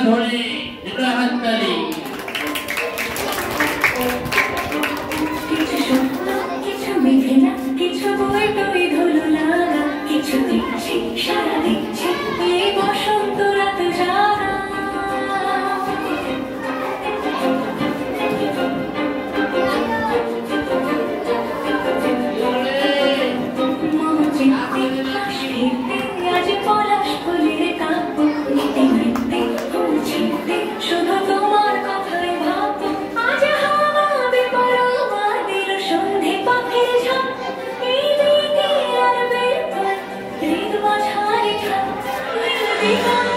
ধরে হাততালি কিছু মেঘে না কিছু বই টই ধুলো লাগা কিছু দিচ্ছি সারা দিচ্ছি এই বসন্ত রাত জাগা আজ পলাশ ফুলের কাব্য নিতে নিতে ফুলছিতে শুধু তোমার কথাই ভাববো আজ হাওয়া বেপরোয়া দিল সন্ধে পাখির ঝাঁক এই দিকে আর বের হৃদ মাঝারে ঝাঁক